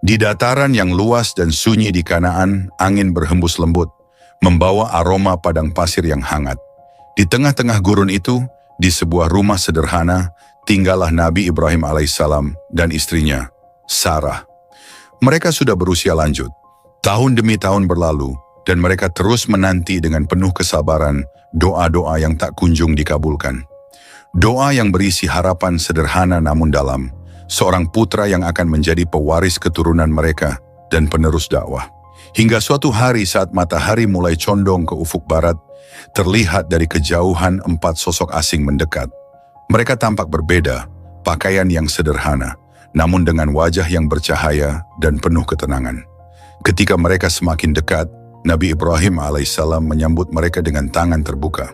Di dataran yang luas dan sunyi di Kanaan, angin berhembus lembut, membawa aroma padang pasir yang hangat. Di tengah-tengah gurun itu, di sebuah rumah sederhana, tinggallah Nabi Ibrahim alaihissalam dan istrinya, Sarah. Mereka sudah berusia lanjut. Tahun demi tahun berlalu, dan mereka terus menanti dengan penuh kesabaran doa-doa yang tak kunjung dikabulkan. Doa yang berisi harapan sederhana namun dalam, seorang putra yang akan menjadi pewaris keturunan mereka dan penerus dakwah. Hingga suatu hari saat matahari mulai condong ke ufuk barat, terlihat dari kejauhan 4 sosok asing mendekat. Mereka tampak berbeda, pakaian yang sederhana, namun dengan wajah yang bercahaya dan penuh ketenangan. Ketika mereka semakin dekat, Nabi Ibrahim alaihissalam menyambut mereka dengan tangan terbuka.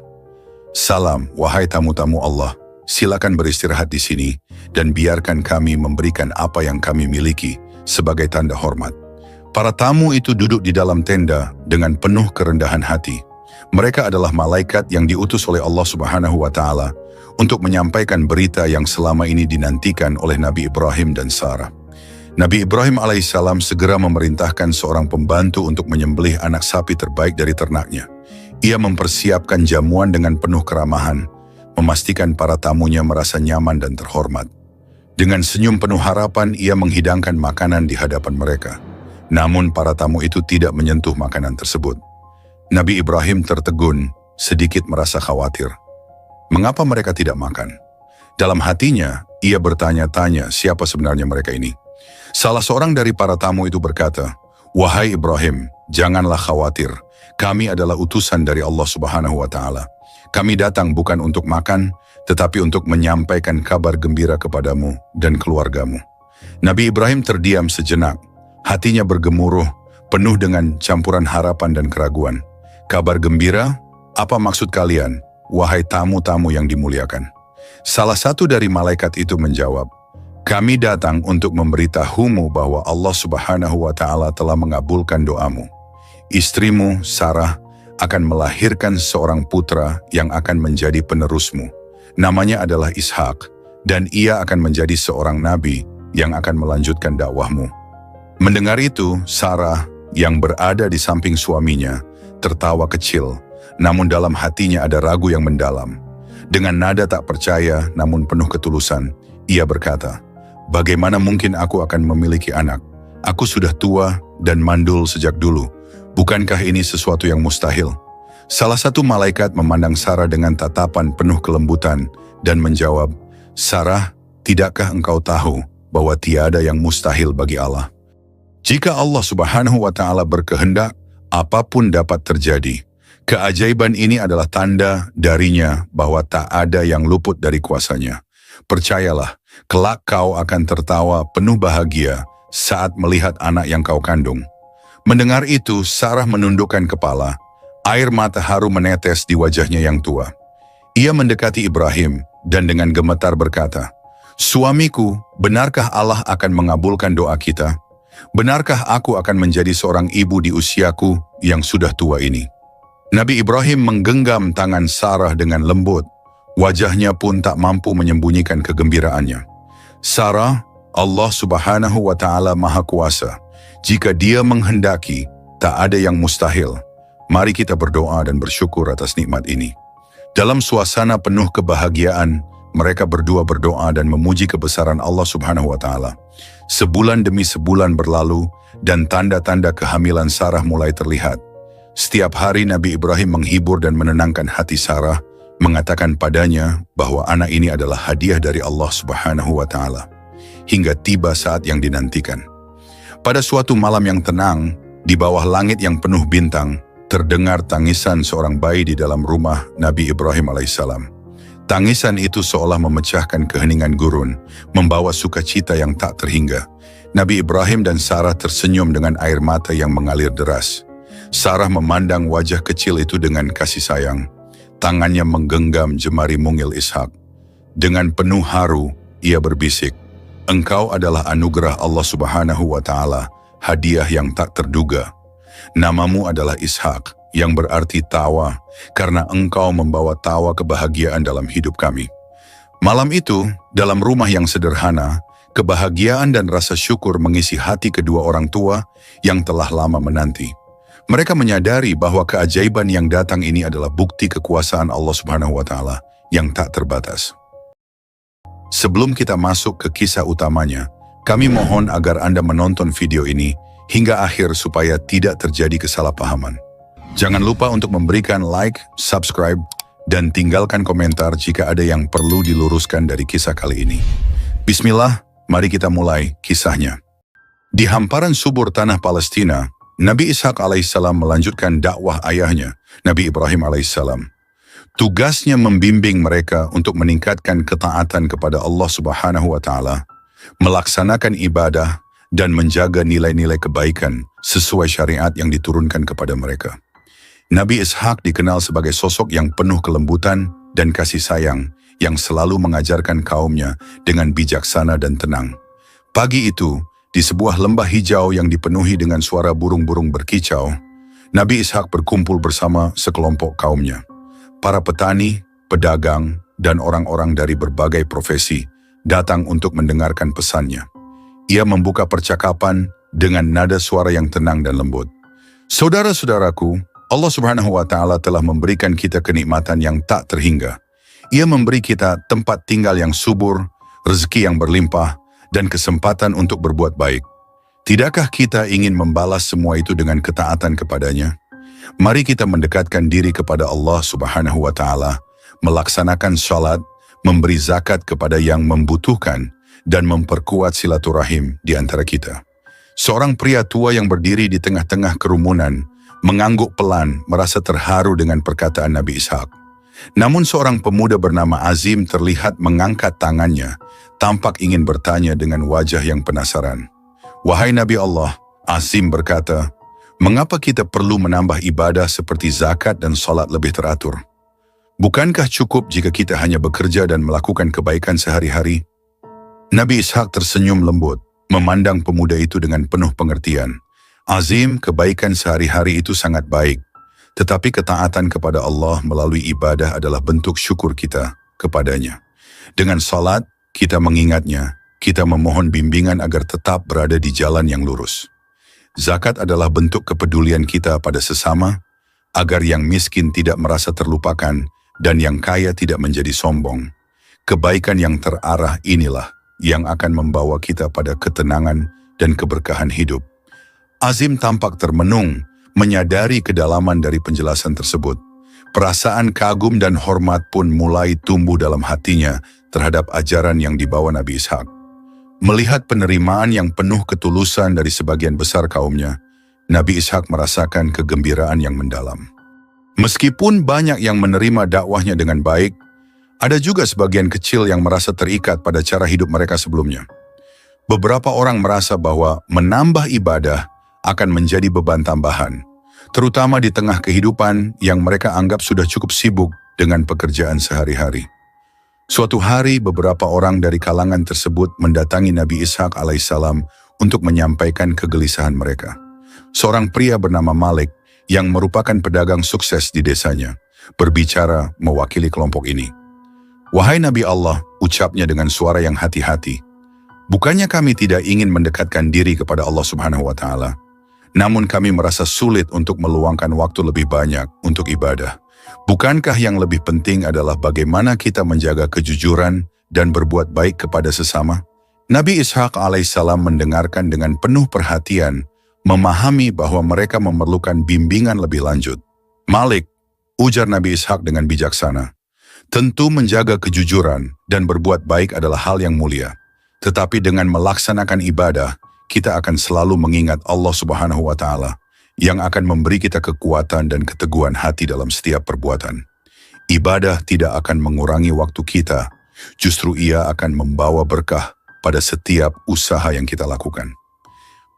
Salam, wahai tamu-tamu Allah. Silakan beristirahat di sini dan biarkan kami memberikan apa yang kami miliki sebagai tanda hormat. Para tamu itu duduk di dalam tenda dengan penuh kerendahan hati. Mereka adalah malaikat yang diutus oleh Allah Subhanahu wa Ta'ala untuk menyampaikan berita yang selama ini dinantikan oleh Nabi Ibrahim dan Sarah. Nabi Ibrahim alaihissalam segera memerintahkan seorang pembantu untuk menyembelih anak sapi terbaik dari ternaknya. Ia mempersiapkan jamuan dengan penuh keramahan, memastikan para tamunya merasa nyaman dan terhormat. Dengan senyum penuh harapan, ia menghidangkan makanan di hadapan mereka. Namun para tamu itu tidak menyentuh makanan tersebut. Nabi Ibrahim tertegun, sedikit merasa khawatir. Mengapa mereka tidak makan? Dalam hatinya, ia bertanya-tanya siapa sebenarnya mereka ini. Salah seorang dari para tamu itu berkata, "Wahai Ibrahim, janganlah khawatir. Kami adalah utusan dari Allah Subhanahu wa Ta'ala. Kami datang bukan untuk makan, tetapi untuk menyampaikan kabar gembira kepadamu dan keluargamu." Nabi Ibrahim terdiam sejenak, hatinya bergemuruh, penuh dengan campuran harapan dan keraguan. Kabar gembira? Apa maksud kalian, wahai tamu-tamu yang dimuliakan? Salah satu dari malaikat itu menjawab, "Kami datang untuk memberitahumu bahwa Allah Subhanahu wa Ta'ala telah mengabulkan doamu. Istrimu, Sarah, akan melahirkan seorang putra yang akan menjadi penerusmu. Namanya adalah Ishak, dan ia akan menjadi seorang nabi yang akan melanjutkan dakwahmu." Mendengar itu, Sarah yang berada di samping suaminya tertawa kecil, namun dalam hatinya ada ragu yang mendalam. Dengan nada tak percaya namun penuh ketulusan, ia berkata, "Bagaimana mungkin aku akan memiliki anak? Aku sudah tua dan mandul sejak dulu. Bukankah ini sesuatu yang mustahil?" Salah satu malaikat memandang Sarah dengan tatapan penuh kelembutan dan menjawab, "Sarah, tidakkah engkau tahu bahwa tiada yang mustahil bagi Allah? Jika Allah Subhanahu wa Ta'ala berkehendak, apapun dapat terjadi. Keajaiban ini adalah tanda darinya bahwa tak ada yang luput dari kuasanya. Percayalah, kelak kau akan tertawa penuh bahagia saat melihat anak yang kau kandung." Mendengar itu, Sarah menundukkan kepala. Air mata haru menetes di wajahnya yang tua. Ia mendekati Ibrahim dan dengan gemetar berkata, "Suamiku, benarkah Allah akan mengabulkan doa kita? Benarkah aku akan menjadi seorang ibu di usiaku yang sudah tua ini?" Nabi Ibrahim menggenggam tangan Sarah dengan lembut. Wajahnya pun tak mampu menyembunyikan kegembiraannya. "Sarah, Allah Subhanahu wa Ta'ala Maha Kuasa. Jika Dia menghendaki, tak ada yang mustahil. Mari kita berdoa dan bersyukur atas nikmat ini." Dalam suasana penuh kebahagiaan, mereka berdua berdoa dan memuji kebesaran Allah Subhanahu wa Ta'ala. Sebulan demi sebulan berlalu dan tanda-tanda kehamilan Sarah mulai terlihat. Setiap hari Nabi Ibrahim menghibur dan menenangkan hati Sarah, mengatakan padanya bahwa anak ini adalah hadiah dari Allah Subhanahu wa Ta'ala. Hingga tiba saat yang dinantikan. Pada suatu malam yang tenang, di bawah langit yang penuh bintang, terdengar tangisan seorang bayi di dalam rumah Nabi Ibrahim alaihissalam. Tangisan itu seolah memecahkan keheningan gurun, membawa sukacita yang tak terhingga. Nabi Ibrahim dan Sarah tersenyum dengan air mata yang mengalir deras. Sarah memandang wajah kecil itu dengan kasih sayang. Tangannya menggenggam jemari mungil Ishak. Dengan penuh haru, ia berbisik, "Engkau adalah anugerah Allah Subhanahu wa Ta'ala, hadiah yang tak terduga. Namamu adalah Ishak, yang berarti tawa, karena engkau membawa tawa kebahagiaan dalam hidup kami." Malam itu, dalam rumah yang sederhana, Kebahagiaan dan rasa syukur mengisi hati kedua orang tua yang telah lama menanti. Mereka menyadari bahwa keajaiban yang datang ini adalah bukti kekuasaan Allah Subhanahu wa Ta'ala yang tak terbatas. Sebelum kita masuk ke kisah utamanya, kami mohon agar Anda menonton video ini hingga akhir supaya tidak terjadi kesalahpahaman. Jangan lupa untuk memberikan like, subscribe, dan tinggalkan komentar jika ada yang perlu diluruskan dari kisah kali ini. Bismillah, mari kita mulai kisahnya. Di hamparan subur tanah Palestina, Nabi Ishak alaihissalam melanjutkan dakwah ayahnya, Nabi Ibrahim alaihissalam. Tugasnya membimbing mereka untuk meningkatkan ketaatan kepada Allah Subhanahu wa Ta'ala, melaksanakan ibadah, dan menjaga nilai-nilai kebaikan sesuai syariat yang diturunkan kepada mereka. Nabi Ishak dikenal sebagai sosok yang penuh kelembutan dan kasih sayang yang selalu mengajarkan kaumnya dengan bijaksana dan tenang. Pagi itu, di sebuah lembah hijau yang dipenuhi dengan suara burung-burung berkicau, Nabi Ishak berkumpul bersama sekelompok kaumnya. Para petani, pedagang, dan orang-orang dari berbagai profesi datang untuk mendengarkan pesannya. Ia membuka percakapan dengan nada suara yang tenang dan lembut. Saudara-saudaraku, Allah Subhanahu wa Ta'ala telah memberikan kita kenikmatan yang tak terhingga. Ia memberi kita tempat tinggal yang subur, rezeki yang berlimpah, dan kesempatan untuk berbuat baik. Tidakkah kita ingin membalas semua itu dengan ketaatan kepadanya? Mari kita mendekatkan diri kepada Allah Subhanahu wa Ta'ala, melaksanakan salat, memberi zakat kepada yang membutuhkan, dan memperkuat silaturahim di antara kita. Seorang pria tua yang berdiri di tengah-tengah kerumunan, mengangguk pelan, merasa terharu dengan perkataan Nabi Ishak. Namun seorang pemuda bernama Azim terlihat mengangkat tangannya, tampak ingin bertanya dengan wajah yang penasaran. Wahai Nabi Allah, Azim berkata, mengapa kita perlu menambah ibadah seperti zakat dan salat lebih teratur? Bukankah cukup jika kita hanya bekerja dan melakukan kebaikan sehari-hari? Nabi Ishak tersenyum lembut, memandang pemuda itu dengan penuh pengertian. Azim, kebaikan sehari-hari itu sangat baik, tetapi ketaatan kepada Allah melalui ibadah adalah bentuk syukur kita kepadanya. Dengan salat, kita mengingatnya, kita memohon bimbingan agar tetap berada di jalan yang lurus. Zakat adalah bentuk kepedulian kita pada sesama, agar yang miskin tidak merasa terlupakan dan yang kaya tidak menjadi sombong. Kebaikan yang terarah inilah yang akan membawa kita pada ketenangan dan keberkahan hidup. Azim tampak termenung, menyadari kedalaman dari penjelasan tersebut. Perasaan kagum dan hormat pun mulai tumbuh dalam hatinya terhadap ajaran yang dibawa Nabi Ishak. Melihat penerimaan yang penuh ketulusan dari sebagian besar kaumnya, Nabi Ishak merasakan kegembiraan yang mendalam. Meskipun banyak yang menerima dakwahnya dengan baik, ada juga sebagian kecil yang merasa terikat pada cara hidup mereka sebelumnya. Beberapa orang merasa bahwa menambah ibadah akan menjadi beban tambahan, terutama di tengah kehidupan yang mereka anggap sudah cukup sibuk dengan pekerjaan sehari-hari. Suatu hari beberapa orang dari kalangan tersebut mendatangi Nabi Ishak alaihissalam untuk menyampaikan kegelisahan mereka. Seorang pria bernama Malik yang merupakan pedagang sukses di desanya, berbicara mewakili kelompok ini. Wahai Nabi Allah, ucapnya dengan suara yang hati-hati, bukannya kami tidak ingin mendekatkan diri kepada Allah Subhanahu wa Ta'ala, namun kami merasa sulit untuk meluangkan waktu lebih banyak untuk ibadah. Bukankah yang lebih penting adalah bagaimana kita menjaga kejujuran dan berbuat baik kepada sesama? Nabi Ishak alaihissalam mendengarkan dengan penuh perhatian, memahami bahwa mereka memerlukan bimbingan lebih lanjut. Malik, ujar Nabi Ishak dengan bijaksana, tentu menjaga kejujuran dan berbuat baik adalah hal yang mulia. Tetapi dengan melaksanakan ibadah, kita akan selalu mengingat Allah Subhanahu wa Ta'ala yang akan memberi kita kekuatan dan keteguhan hati dalam setiap perbuatan. Ibadah tidak akan mengurangi waktu kita, justru ia akan membawa berkah pada setiap usaha yang kita lakukan.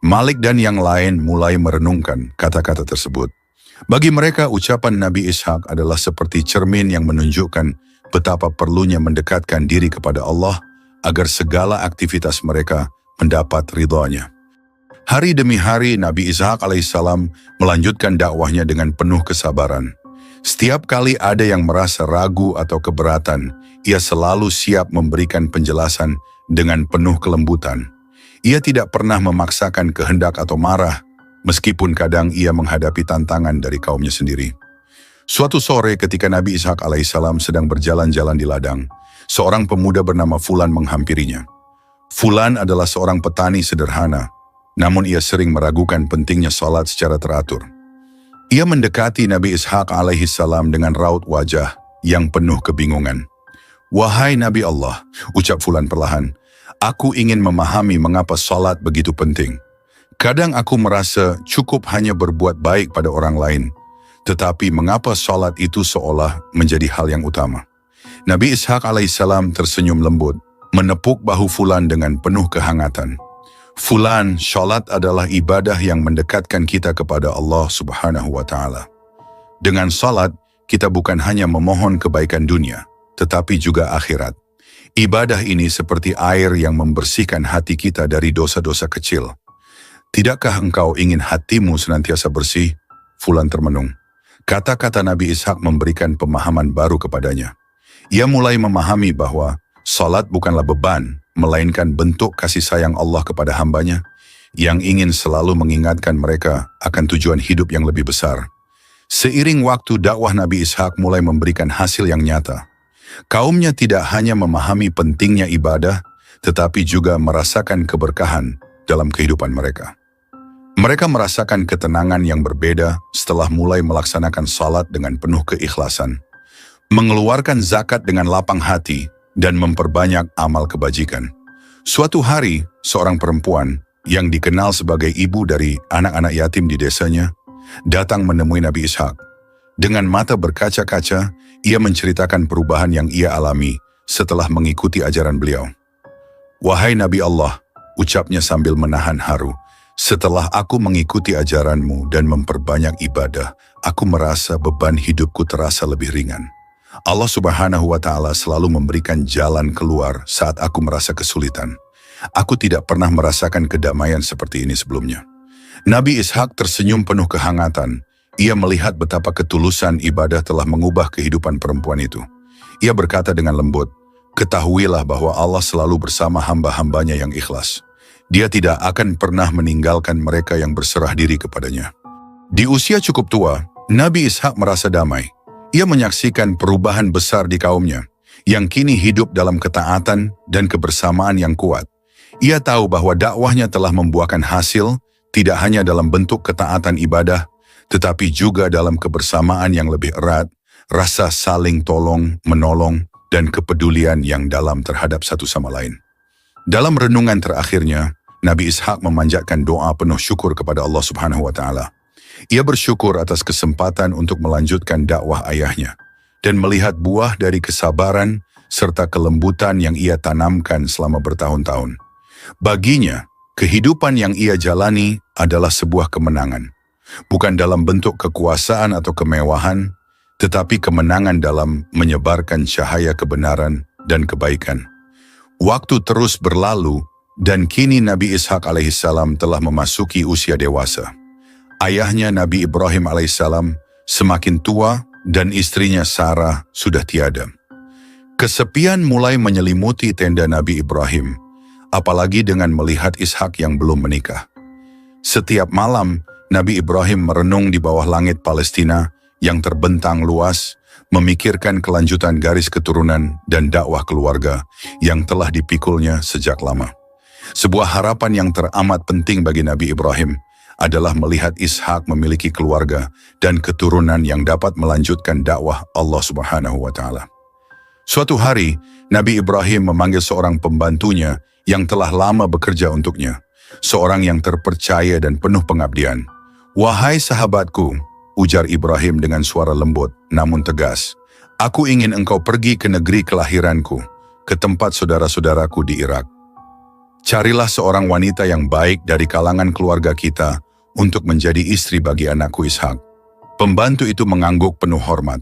Malik dan yang lain mulai merenungkan kata-kata tersebut. Bagi mereka, ucapan Nabi Ishak adalah seperti cermin yang menunjukkan betapa perlunya mendekatkan diri kepada Allah agar segala aktivitas mereka mendapat ridhonya. Hari demi hari Nabi Ishak alaihissalam melanjutkan dakwahnya dengan penuh kesabaran. Setiap kali ada yang merasa ragu atau keberatan, ia selalu siap memberikan penjelasan dengan penuh kelembutan. Ia tidak pernah memaksakan kehendak atau marah, meskipun kadang ia menghadapi tantangan dari kaumnya sendiri. Suatu sore ketika Nabi Ishak alaihissalam sedang berjalan-jalan di ladang, seorang pemuda bernama Fulan menghampirinya. Fulan adalah seorang petani sederhana, namun ia sering meragukan pentingnya salat secara teratur. Ia mendekati Nabi Ishak alaihissalam dengan raut wajah yang penuh kebingungan. "Wahai Nabi Allah," ucap Fulan perlahan, "aku ingin memahami mengapa salat begitu penting. Kadang aku merasa cukup hanya berbuat baik pada orang lain, tetapi mengapa salat itu seolah menjadi hal yang utama?" Nabi Ishak alaihissalam tersenyum lembut, menepuk bahu Fulan dengan penuh kehangatan. "Fulan, salat adalah ibadah yang mendekatkan kita kepada Allah Subhanahu wa Ta'ala. Dengan salat, kita bukan hanya memohon kebaikan dunia, tetapi juga akhirat. Ibadah ini seperti air yang membersihkan hati kita dari dosa-dosa kecil. Tidakkah engkau ingin hatimu senantiasa bersih?" Fulan termenung. Kata-kata Nabi Ishak memberikan pemahaman baru kepadanya. Ia mulai memahami bahwa salat bukanlah beban, melainkan bentuk kasih sayang Allah kepada hambanya, yang ingin selalu mengingatkan mereka akan tujuan hidup yang lebih besar. Seiring waktu, dakwah Nabi Ishak mulai memberikan hasil yang nyata. Kaumnya tidak hanya memahami pentingnya ibadah, tetapi juga merasakan keberkahan dalam kehidupan mereka. Mereka merasakan ketenangan yang berbeda setelah mulai melaksanakan salat dengan penuh keikhlasan, mengeluarkan zakat dengan lapang hati, dan memperbanyak amal kebajikan. Suatu hari, seorang perempuan yang dikenal sebagai ibu dari anak-anak yatim di desanya datang menemui Nabi Ishak. Dengan mata berkaca-kaca, ia menceritakan perubahan yang ia alami setelah mengikuti ajaran beliau. "Wahai Nabi Allah," ucapnya sambil menahan haru, "setelah aku mengikuti ajaranmu dan memperbanyak ibadah, aku merasa beban hidupku terasa lebih ringan. Allah Subhanahu wa Ta'ala selalu memberikan jalan keluar saat aku merasa kesulitan. Aku tidak pernah merasakan kedamaian seperti ini sebelumnya." Nabi Ishak tersenyum penuh kehangatan. Ia melihat betapa ketulusan ibadah telah mengubah kehidupan perempuan itu. Ia berkata dengan lembut, "Ketahuilah bahwa Allah selalu bersama hamba-hambanya yang ikhlas. Dia tidak akan pernah meninggalkan mereka yang berserah diri kepadanya." Di usia cukup tua, Nabi Ishak merasa damai. Ia menyaksikan perubahan besar di kaumnya, yang kini hidup dalam ketaatan dan kebersamaan yang kuat. Ia tahu bahwa dakwahnya telah membuahkan hasil, tidak hanya dalam bentuk ketaatan ibadah, tetapi juga dalam kebersamaan yang lebih erat, rasa saling tolong, menolong, dan kepedulian yang dalam terhadap satu sama lain. Dalam renungan terakhirnya, Nabi Ishak memanjatkan doa penuh syukur kepada Allah Subhanahu wa Ta'ala. Ia bersyukur atas kesempatan untuk melanjutkan dakwah ayahnya dan melihat buah dari kesabaran serta kelembutan yang ia tanamkan selama bertahun-tahun. Baginya, kehidupan yang ia jalani adalah sebuah kemenangan, bukan dalam bentuk kekuasaan atau kemewahan, tetapi kemenangan dalam menyebarkan cahaya kebenaran dan kebaikan. Waktu terus berlalu dan kini Nabi Ishak alaihissalam telah memasuki usia dewasa. Ayahnya Nabi Ibrahim alaihissalam semakin tua dan istrinya Sarah sudah tiada. Kesepian mulai menyelimuti tenda Nabi Ibrahim, apalagi dengan melihat Ishak yang belum menikah. Setiap malam, Nabi Ibrahim merenung di bawah langit Palestina yang terbentang luas, memikirkan kelanjutan garis keturunan dan dakwah keluarga yang telah dipikulnya sejak lama. Sebuah harapan yang teramat penting bagi Nabi Ibrahim adalah melihat Ishak memiliki keluarga dan keturunan yang dapat melanjutkan dakwah Allah Subhanahu wa Ta'ala. Suatu hari, Nabi Ibrahim memanggil seorang pembantunya yang telah lama bekerja untuknya, seorang yang terpercaya dan penuh pengabdian. "Wahai sahabatku," ujar Ibrahim dengan suara lembut namun tegas, "aku ingin engkau pergi ke negeri kelahiranku, ke tempat saudara-saudaraku di Irak. Carilah seorang wanita yang baik dari kalangan keluarga kita untuk menjadi istri bagi anakku Ishak." Pembantu itu mengangguk penuh hormat.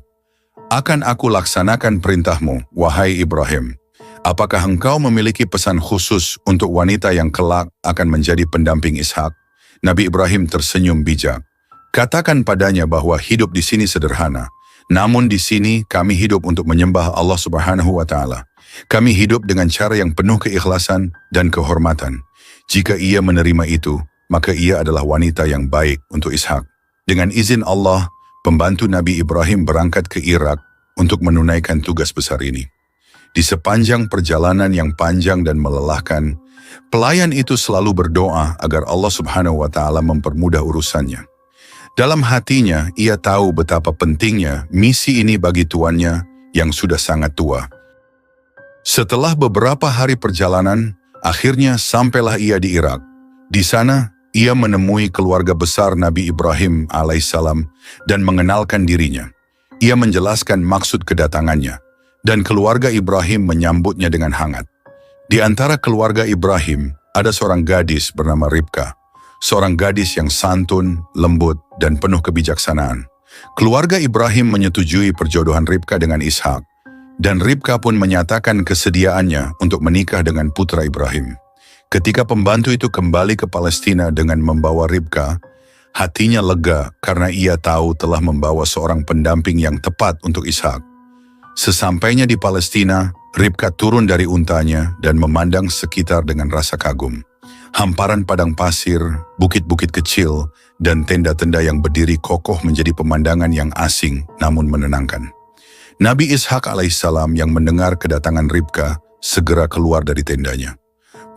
"Akan aku laksanakan perintahmu, wahai Ibrahim. Apakah engkau memiliki pesan khusus untuk wanita yang kelak akan menjadi pendamping Ishak?" Nabi Ibrahim tersenyum bijak. "Katakan padanya bahwa hidup di sini sederhana, namun di sini kami hidup untuk menyembah Allah Subhanahu wa Ta'ala. Kami hidup dengan cara yang penuh keikhlasan dan kehormatan. Jika ia menerima itu, maka ia adalah wanita yang baik untuk Ishak. Dengan izin Allah, pembantu Nabi Ibrahim berangkat ke Irak untuk menunaikan tugas besar ini. Di sepanjang perjalanan yang panjang dan melelahkan, pelayan itu selalu berdoa agar Allah Subhanahu wa Ta'ala mempermudah urusannya. Dalam hatinya, ia tahu betapa pentingnya misi ini bagi tuannya yang sudah sangat tua. Setelah beberapa hari perjalanan, akhirnya sampailah ia di Irak. Di sana, ia menemui keluarga besar Nabi Ibrahim alaihissalam dan mengenalkan dirinya. Ia menjelaskan maksud kedatangannya, dan keluarga Ibrahim menyambutnya dengan hangat. Di antara keluarga Ibrahim, ada seorang gadis bernama Ribka, seorang gadis yang santun, lembut, dan penuh kebijaksanaan. Keluarga Ibrahim menyetujui perjodohan Ribka dengan Ishak, dan Ribka pun menyatakan kesediaannya untuk menikah dengan putra Ibrahim. Ketika pembantu itu kembali ke Palestina dengan membawa Ribka, hatinya lega karena ia tahu telah membawa seorang pendamping yang tepat untuk Ishak. Sesampainya di Palestina, Ribka turun dari untanya dan memandang sekitar dengan rasa kagum. Hamparan padang pasir, bukit-bukit kecil, dan tenda-tenda yang berdiri kokoh menjadi pemandangan yang asing namun menenangkan. Nabi Ishak alaihissalam yang mendengar kedatangan Ribka segera keluar dari tendanya.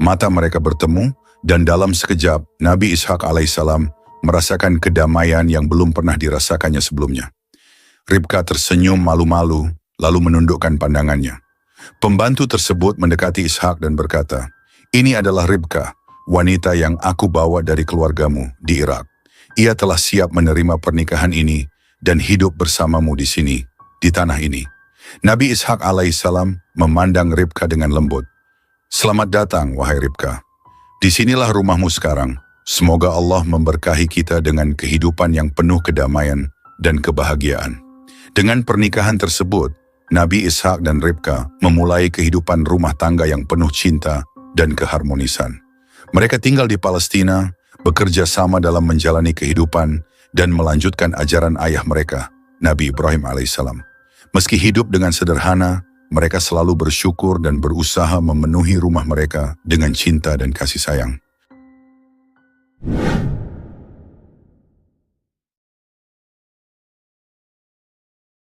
Mata mereka bertemu dan dalam sekejap Nabi Ishak alaihissalam merasakan kedamaian yang belum pernah dirasakannya sebelumnya. Ribka tersenyum malu-malu lalu menundukkan pandangannya. Pembantu tersebut mendekati Ishak dan berkata, "Ini adalah Ribka, wanita yang aku bawa dari keluargamu di Irak. Ia telah siap menerima pernikahan ini dan hidup bersamamu di sini, di tanah ini." Nabi Ishak alaihissalam memandang Ribka dengan lembut. "Selamat datang, wahai Ribka. Disinilah rumahmu sekarang. Semoga Allah memberkahi kita dengan kehidupan yang penuh kedamaian dan kebahagiaan." Dengan pernikahan tersebut, Nabi Ishak dan Ribka memulai kehidupan rumah tangga yang penuh cinta dan keharmonisan. Mereka tinggal di Palestina, bekerja sama dalam menjalani kehidupan dan melanjutkan ajaran ayah mereka, Nabi Ibrahim alaihissalam. Meski hidup dengan sederhana, mereka selalu bersyukur dan berusaha memenuhi rumah mereka dengan cinta dan kasih sayang.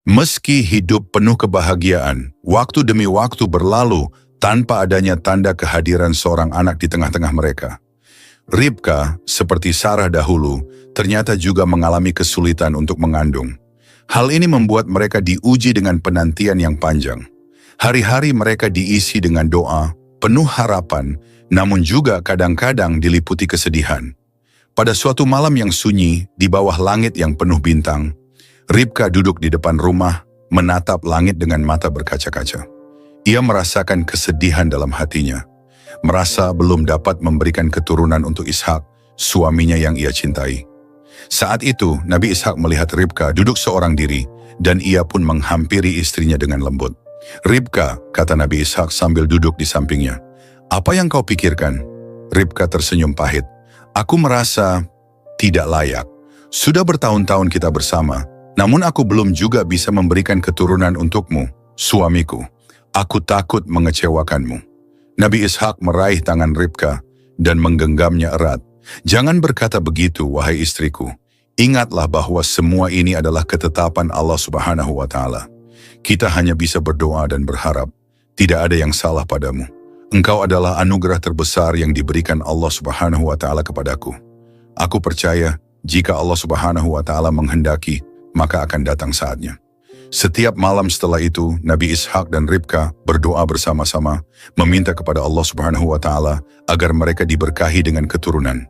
Meski hidup penuh kebahagiaan, waktu demi waktu berlalu tanpa adanya tanda kehadiran seorang anak di tengah-tengah mereka. Ribka, seperti Sarah dahulu, ternyata juga mengalami kesulitan untuk mengandung. Hal ini membuat mereka diuji dengan penantian yang panjang. Hari-hari mereka diisi dengan doa, penuh harapan, namun juga kadang-kadang diliputi kesedihan. Pada suatu malam yang sunyi, di bawah langit yang penuh bintang, Ribka duduk di depan rumah, menatap langit dengan mata berkaca-kaca. Ia merasakan kesedihan dalam hatinya, merasa belum dapat memberikan keturunan untuk Ishak, suaminya yang ia cintai. Saat itu, Nabi Ishak melihat Ribka duduk seorang diri, dan ia pun menghampiri istrinya dengan lembut. "Ribka," kata Nabi Ishak sambil duduk di sampingnya, "apa yang kau pikirkan?" Ribka tersenyum pahit. "Aku merasa tidak layak. Sudah bertahun-tahun kita bersama, namun aku belum juga bisa memberikan keturunan untukmu, suamiku. Aku takut mengecewakanmu." Nabi Ishak meraih tangan Ribka dan menggenggamnya erat. "Jangan berkata begitu, wahai istriku. Ingatlah bahwa semua ini adalah ketetapan Allah Subhanahu wa Ta'ala. Kita hanya bisa berdoa dan berharap. Tidak ada yang salah padamu. Engkau adalah anugerah terbesar yang diberikan Allah Subhanahu wa Ta'ala kepadaku. Aku percaya jika Allah Subhanahu wa Ta'ala menghendaki, maka akan datang saatnya." Setiap malam setelah itu, Nabi Ishak dan Ribka berdoa bersama-sama, meminta kepada Allah Subhanahu wa Ta'ala agar mereka diberkahi dengan keturunan.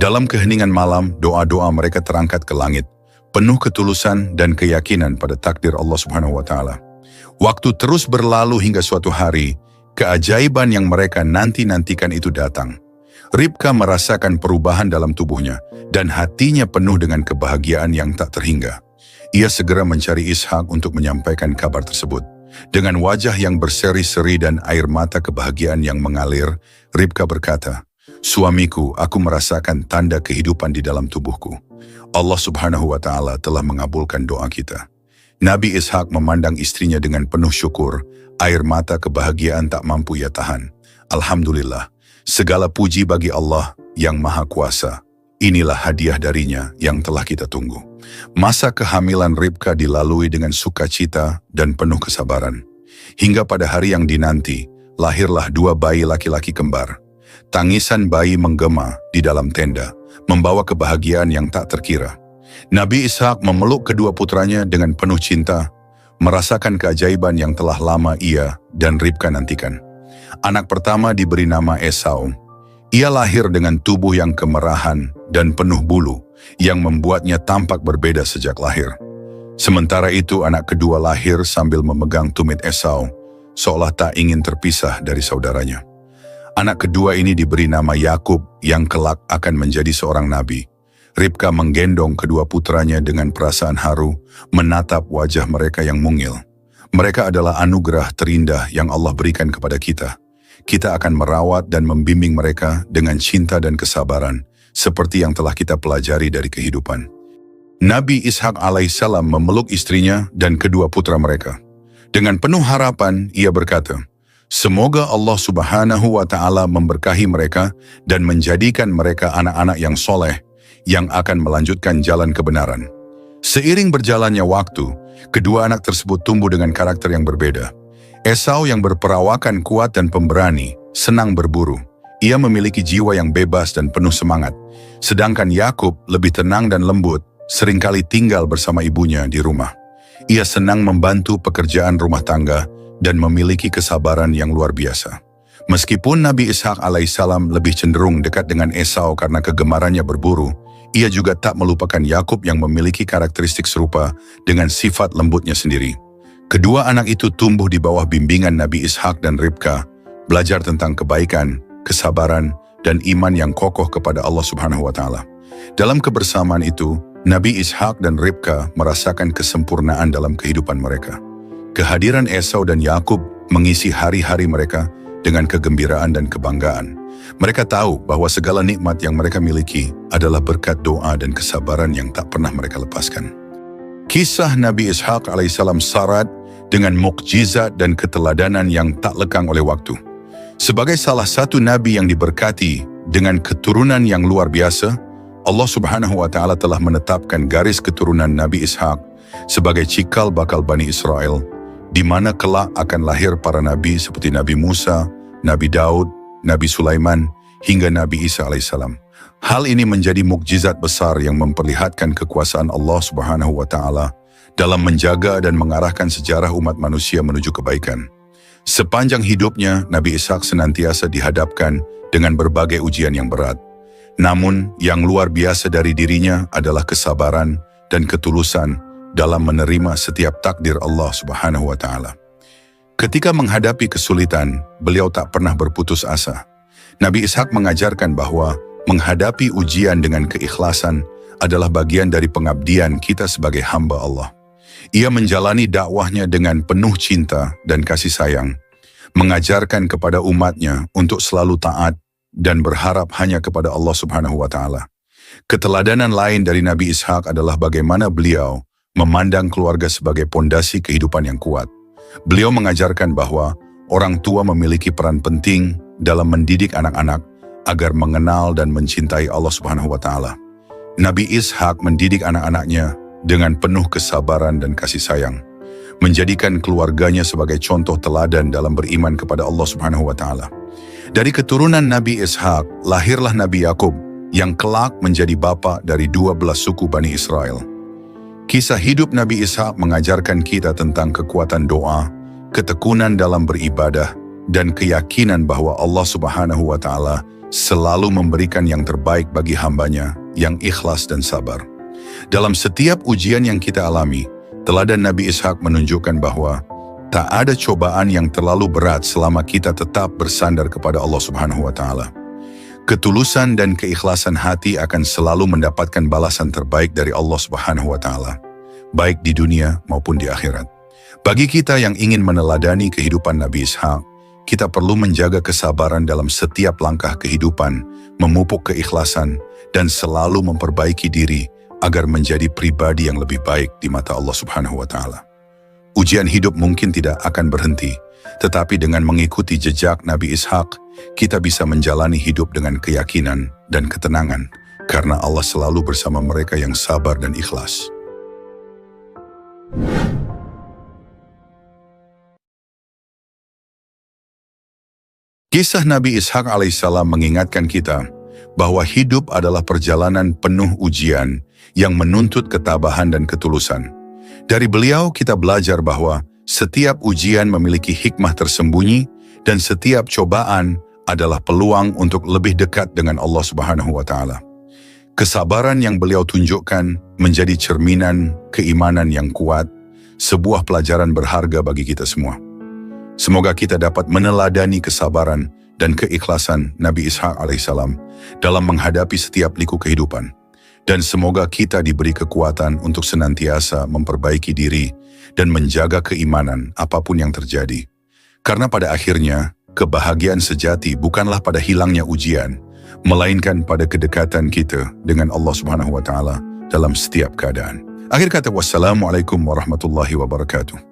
Dalam keheningan malam, doa-doa mereka terangkat ke langit, penuh ketulusan dan keyakinan pada takdir Allah Subhanahu wa Ta'ala. Waktu terus berlalu hingga suatu hari, keajaiban yang mereka nanti-nantikan itu datang. Ribka merasakan perubahan dalam tubuhnya, dan hatinya penuh dengan kebahagiaan yang tak terhingga. Ia segera mencari Ishak untuk menyampaikan kabar tersebut. Dengan wajah yang berseri-seri dan air mata kebahagiaan yang mengalir, Ribka berkata, "Suamiku, aku merasakan tanda kehidupan di dalam tubuhku. Allah Subhanahu wa Ta'ala telah mengabulkan doa kita. Nabi Ishak memandang istrinya dengan penuh syukur, air mata kebahagiaan tak mampu ia tahan. Alhamdulillah, segala puji bagi Allah yang Maha Kuasa. Inilah hadiah darinya yang telah kita tunggu. Masa kehamilan Ribka dilalui dengan sukacita dan penuh kesabaran. Hingga pada hari yang dinanti, lahirlah 2 bayi laki-laki kembar. Tangisan bayi menggema di dalam tenda, membawa kebahagiaan yang tak terkira. Nabi Ishak memeluk kedua putranya dengan penuh cinta, merasakan keajaiban yang telah lama ia dan Ribka nantikan. Anak pertama diberi nama Esau. Ia lahir dengan tubuh yang kemerahan dan penuh bulu, yang membuatnya tampak berbeda sejak lahir. Sementara itu anak kedua lahir sambil memegang tumit Esau, seolah tak ingin terpisah dari saudaranya. Anak kedua ini diberi nama Yakub yang kelak akan menjadi seorang nabi. Ribka menggendong kedua putranya dengan perasaan haru, menatap wajah mereka yang mungil. Mereka adalah anugerah terindah yang Allah berikan kepada kita. Kita akan merawat dan membimbing mereka dengan cinta dan kesabaran, seperti yang telah kita pelajari dari kehidupan. Nabi Ishak alaihissalam memeluk istrinya dan kedua putra mereka. Dengan penuh harapan, ia berkata, semoga Allah Subhanahu wa Ta'ala memberkahi mereka dan menjadikan mereka anak-anak yang soleh, yang akan melanjutkan jalan kebenaran. Seiring berjalannya waktu, kedua anak tersebut tumbuh dengan karakter yang berbeda. Esau yang berperawakan kuat dan pemberani, senang berburu. Ia memiliki jiwa yang bebas dan penuh semangat. Sedangkan Yakub lebih tenang dan lembut, seringkali tinggal bersama ibunya di rumah. Ia senang membantu pekerjaan rumah tangga dan memiliki kesabaran yang luar biasa. Meskipun Nabi Ishak alaihissalam lebih cenderung dekat dengan Esau karena kegemarannya berburu, ia juga tak melupakan Yakub yang memiliki karakteristik serupa dengan sifat lembutnya sendiri. Kedua anak itu tumbuh di bawah bimbingan Nabi Ishak dan Ribka, belajar tentang kebaikan, kesabaran, dan iman yang kokoh kepada Allah Subhanahu wa Ta'ala. Dalam kebersamaan itu, Nabi Ishak dan Ribka merasakan kesempurnaan dalam kehidupan mereka. Kehadiran Esau dan Yakub mengisi hari-hari mereka dengan kegembiraan dan kebanggaan. Mereka tahu bahwa segala nikmat yang mereka miliki adalah berkat doa dan kesabaran yang tak pernah mereka lepaskan. Kisah Nabi Ishak alaihissalam syarat dengan mukjizat dan keteladanan yang tak lekang oleh waktu. Sebagai salah satu nabi yang diberkati dengan keturunan yang luar biasa, Allah Subhanahu wa Ta'ala telah menetapkan garis keturunan Nabi Ishak sebagai cikal bakal Bani Israel, di mana kelak akan lahir para nabi seperti Nabi Musa, Nabi Daud, Nabi Sulaiman, hingga Nabi Isa alaihissalam. Hal ini menjadi mukjizat besar yang memperlihatkan kekuasaan Allah Subhanahu wa Ta'ala dalam menjaga dan mengarahkan sejarah umat manusia menuju kebaikan. Sepanjang hidupnya, Nabi Ishak senantiasa dihadapkan dengan berbagai ujian yang berat. Namun, yang luar biasa dari dirinya adalah kesabaran dan ketulusan dalam menerima setiap takdir Allah Subhanahu wa Ta'ala. Ketika menghadapi kesulitan, beliau tak pernah berputus asa. Nabi Ishak mengajarkan bahwa menghadapi ujian dengan keikhlasan adalah bagian dari pengabdian kita sebagai hamba Allah. Ia menjalani dakwahnya dengan penuh cinta dan kasih sayang, mengajarkan kepada umatnya untuk selalu taat dan berharap hanya kepada Allah Subhanahu wa Ta'ala. Keteladanan lain dari Nabi Ishak adalah bagaimana beliau memandang keluarga sebagai pondasi kehidupan yang kuat. Beliau mengajarkan bahwa orang tua memiliki peran penting dalam mendidik anak-anak agar mengenal dan mencintai Allah Subhanahu wa Ta'ala. Nabi Ishak mendidik anak-anaknya dengan penuh kesabaran dan kasih sayang, menjadikan keluarganya sebagai contoh teladan dalam beriman kepada Allah Subhanahu wa Ta'ala. Dari keturunan Nabi Ishak, lahirlah Nabi Yakub yang kelak menjadi bapa dari 12 suku Bani Israel. Kisah hidup Nabi Ishak mengajarkan kita tentang kekuatan doa, ketekunan dalam beribadah, dan keyakinan bahwa Allah Subhanahu wa Ta'ala selalu memberikan yang terbaik bagi hambanya yang ikhlas dan sabar. Dalam setiap ujian yang kita alami, teladan Nabi Ishak menunjukkan bahwa tak ada cobaan yang terlalu berat selama kita tetap bersandar kepada Allah Subhanahu wa Ta'ala. Ketulusan dan keikhlasan hati akan selalu mendapatkan balasan terbaik dari Allah Subhanahu wa Ta'ala, baik di dunia maupun di akhirat. Bagi kita yang ingin meneladani kehidupan Nabi Ishak, kita perlu menjaga kesabaran dalam setiap langkah kehidupan, memupuk keikhlasan, dan selalu memperbaiki diri agar menjadi pribadi yang lebih baik di mata Allah Subhanahu wa Ta'ala. Ujian hidup mungkin tidak akan berhenti, tetapi dengan mengikuti jejak Nabi Ishak, kita bisa menjalani hidup dengan keyakinan dan ketenangan, karena Allah selalu bersama mereka yang sabar dan ikhlas. Kisah Nabi Ishak alaihissalam mengingatkan kita bahwa hidup adalah perjalanan penuh ujian yang menuntut ketabahan dan ketulusan. Dari beliau kita belajar bahwa setiap ujian memiliki hikmah tersembunyi dan setiap cobaan adalah peluang untuk lebih dekat dengan Allah Subhanahu wa Ta'ala. Kesabaran yang beliau tunjukkan menjadi cerminan keimanan yang kuat, sebuah pelajaran berharga bagi kita semua. Semoga kita dapat meneladani kesabaran dan keikhlasan Nabi Ishak alaihissalam dalam menghadapi setiap liku kehidupan. Dan semoga kita diberi kekuatan untuk senantiasa memperbaiki diri dan menjaga keimanan apapun yang terjadi. Karena pada akhirnya, kebahagiaan sejati bukanlah pada hilangnya ujian, melainkan pada kedekatan kita dengan Allah Subhanahu wa Ta'ala dalam setiap keadaan. Akhir kata, wassalamualaikum warahmatullahi wabarakatuh.